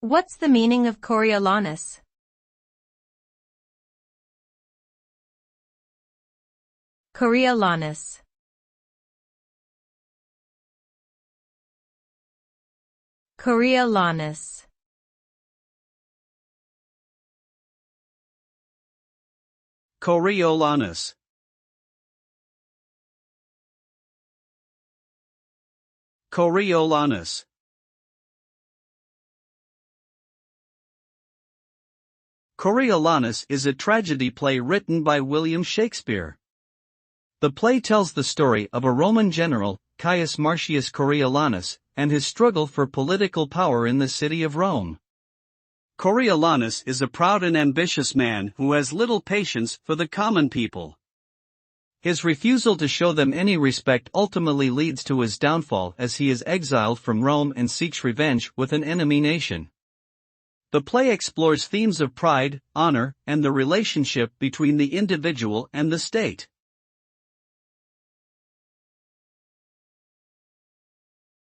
What's the meaning of Coriolanus? Coriolanus. Coriolanus. Coriolanus. Coriolanus. Coriolanus is a tragedy play written by William Shakespeare. The play tells the story of a Roman general, Caius Marcius Coriolanus, and his struggle for political power in the city of Rome. Coriolanus is a proud and ambitious man who has little patience for the common people. His refusal to show them any respect ultimately leads to his downfall as he is exiled from Rome and seeks revenge with an enemy nation. The play explores themes of pride, honor, and the relationship between the individual and the state.